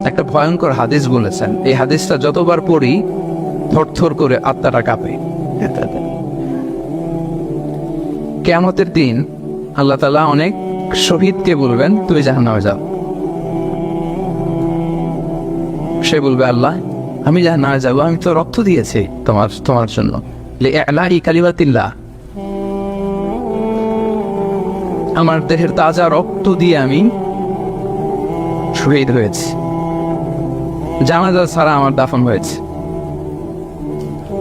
একটা ভয়ঙ্কর হাদিস বলেছেন। এই হাদিসটা যতবার পড়ি থরথর করে আত্মাটা কাঁপে। কিয়ামতের দিন আল্লাহ তাআলা অনেক শহীদকে বলবেন, তুমি জাহান্নামে যাও। সে বলবে, আল্লাহ আমি জাহান্নামে যাবো, আমি তো রক্ত দিয়েছি তোমার জন্য, লিইলাহি কালিমাতিল্লাহ, আমার দেহের তাজা রক্ত দিয়ে আমি শহীদ হয়েছি, জানাজা ছাড়া আমার দাফন হয়েছে,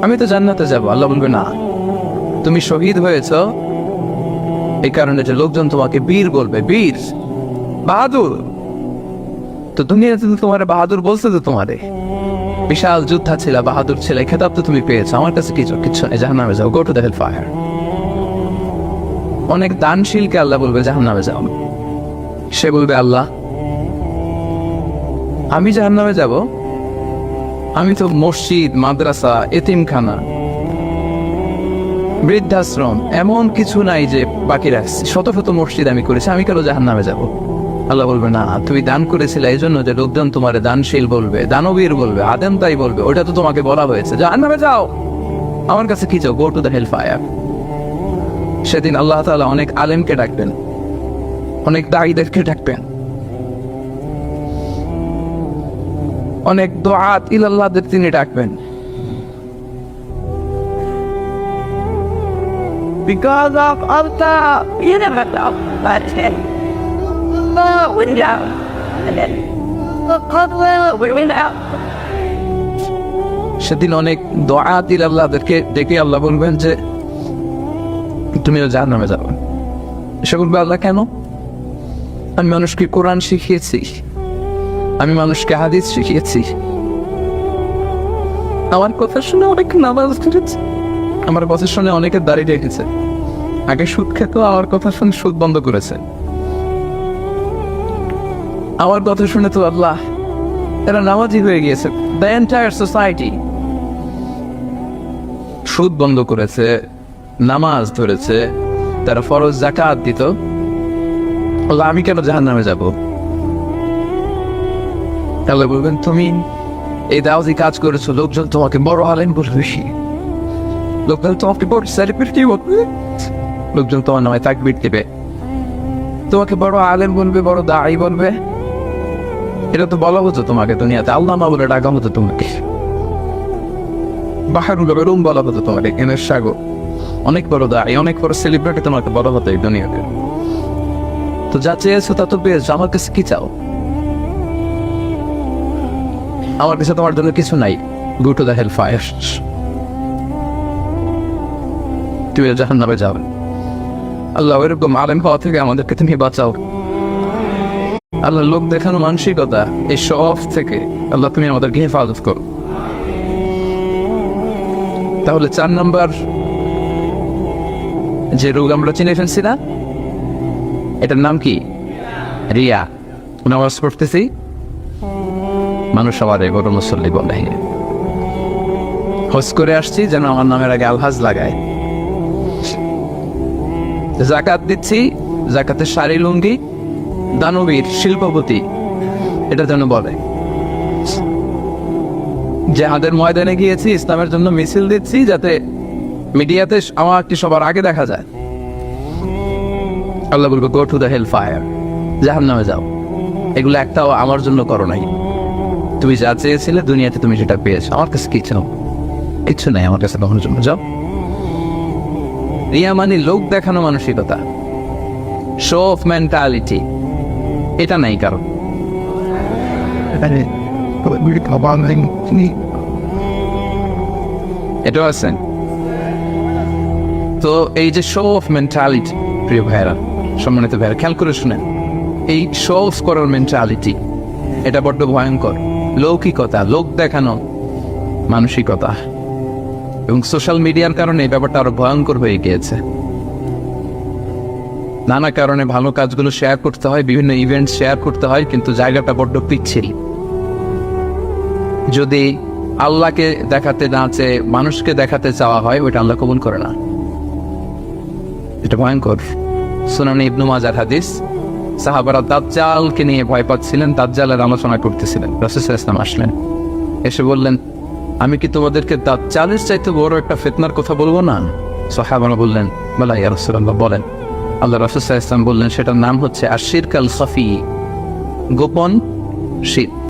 আমি তো জান্নাতে যাব। আল্লাহ বলবে, না, তুমি শহীদ হয়েছ এই কারণে যে লোকজন তোমাকে বীর বলবে, বীর, বাহাদুর। তো দুনিয়াতে তো তোমার বাহাদুর বলছে, তো তোমারে বিশাল যোদ্ধা ছিল, বাহাদুর ছিল, এই খেতাব তো তুমি পেয়েছো, আমার কাছে কিচ্ছু নেই, জাহান্নামে যাও, go to the hellfire. অনেক দানশীলকে আল্লাহ বলবে, জাহান্নামে যাও। সে বলবে, আল্লাহ আমি জাহান্নামে যাব, আমি তো মসজিদ, মাদ্রাসা, এতিমখানা, বৃদ্ধাশ্রম এমন কিছু নাই যে বাকি রাখছি, শত শত মসজিদ আমি করেছি, আমি কেন জাহান্নামে যাব? আল্লাহ বলবে, না, তুমি দান করেছিলে এই জন্য যে লোকজন তোমার দানশীল বলবে, দানবীর বলবে, আদেম তাই বলবে, ওটা তো তোমাকে বলা হয়েছে, জাহান্নামে যাও, আমার কাছে কি চাও, go to the hellfire. সেদিন আল্লাহ তাআলা অনেক আলেমকে ডাকবেন, অনেক দাঈদেরকে ডাকবেন, অনেক দুআত ইলাল্লাহদের তিনি ডাকবেন। Because of Allah, you never know, but went down, and then we went out. সেদিন অনেক দুআত ইলাল্লাহদেরকে ডেকে আল্লাহ বলবেন যে তুমিও জাহান্নামে যাবে। সে বলবে, আল্লাহ কেন? আমি মানুষকে কোরআন শিখিয়েছি, আমি মানুষকে হাদিস শিখিয়েছি, আমার কথা শুনে অনেক নামাজ পড়েছে, আমার কথা শুনে অনেকে দাঁড়িয়ে রেখেছে, আগে সুদ খেত, আমার কথা শুনে সুদ বন্ধ করেছে, আমার কথা শুনে তো আল্লাহ এরা নামাজি হয়ে গিয়েছে। দ্য এন্টায়ার সোসাইটি সুদ বন্ধ করেছে, নামাজ ধরেছে, তারা ফরজ যাকাত দিত, আল্লাহ আমি কেন জাহান্নামে যাব? আল্লাহ বলবেন, তুমি এই দাওয়াতি কাজ করেছো, লোকজন তোমাকে বড় আলেম বলবে, লোকজন তোমাকে বড় সেলিব্রিটি বলবে, লোকজন তোমার নামে তাকবীর দিবে, তোমাকে বড় আলেম বলবে, বড় দাঈ বলবে। এটা তো বলা হতো তোমাকে দুনিয়াতে, আল্লামা বলে ডাকা হতো তোমাকে, বাহারুল উলুম বলা হতো তোমাকে, এনের সাগর, অনেক বড় দাঈ, অনেক বড় সেলিব্রিটি তোমাকে বলা হতো এই দুনিয়াতে। তো যা চেয়েছো তা তো পেয়েছো, আমার কাছে কি চাও? আমার কাছে তোমার জন্য কিছু নাই, go to the hellfire, তুমি জাহান্নামে যাও। আল্লাহ এরকম আলেম হওয়া থেকে আমাদেরকে তুমি বাঁচাও। আল্লাহ লোক দেখানো মানসিকতা, এই শো অফ থেকে আল্লাহ তুমি আমাদেরকে হেফাজত করো। তাহলে 4 নম্বর যে রোগ আমরা চিনে ফেলছি না, এটার নাম কি? রিয়া। নামাজ পড়তেছি, মানুষ আমার বড় মুসল্লি বলে, হজ করে আসছি যেন আমার নামের আগে আলহাজ লাগায়, যাকাত দিচ্ছি, যাকাতের শাড়ি লুঙ্গি, দানবীর, শিল্পপতি, এটা যেন বলে, জিহাদের ময়দানে গিয়েছি, ইসলামের জন্য মিছিল দিচ্ছি, যাতে মিডিয়াতে আমাকে সবার আগে দেখা যায়। আল্লাহ বলবে, go to the hellfire, জাহান্নামে যাও। এগুলো একটাও আমার জন্য করো নাই, তুমি যা চেয়েছিলে দুনিয়াতে তুমি সেটা পেয়েছো, আমার কাছে কি চাও? কিচ্ছু নাই আমার কাছে কখনোর জন্য, যাও। রিয়া মানে লোক দেখানো মানসিকতা, শো অফ মেন্টালিটি, এটা নাই কারণ। এটাও আছে। তো এই যে শো অফ মেন্টালিটি, প্রিয় ভাইরা, সম্মানিত ভাইরা, খেয়াল করে শুনেন, এই শো অফ করার মেন্টালিটি, এটা বড্ড ভয়ঙ্কর। লৌকিকতা, লোক দেখানো মানসিকতা, এবং সোশ্যাল মিডিয়ার কারণে এই ব্যাপারটা আরো ভয়ঙ্কর হয়ে গিয়েছে। নানা কারণে ভালো কাজগুলো শেয়ার করতে হয়, বিভিন্ন ইভেন্ট শেয়ার করতে হয়, কিন্তু জায়গাটা বড্ড পিচ্ছিল। যদি আল্লাহকে দেখাতে না চেয়ে মানুষকে দেখাতে চাওয়া হয়, ওইটা আল্লাহ কবুল করে না, এটা ভয়ঙ্কর। সুনানে ইবনে মাজার হাদিস, সাহাবারা দাজ্জালকে নিয়ে ভয় পাচ্ছিলেন, দাজ্জালের আলোচনা করতেছিলেন। রাসূল সাল্লাল্লাহু আলাইহি ওয়াসাল্লাম আসলেন, এসে বললেন, আমি কি তোমাদেরকে দাজ্জালের চাইতে বড় একটা ফিতনার কথা বলবো না? সাহাবারা বললেন, বলা ইয়া রাসূলুল্লাহ, বলেন। আল্লাহ রাসূল সাল্লাল্লাহু আলাইহি ওয়াসাল্লাম বললেন, সেটার নাম হচ্ছে আশিরক আল খাফি, গোপন শিরক।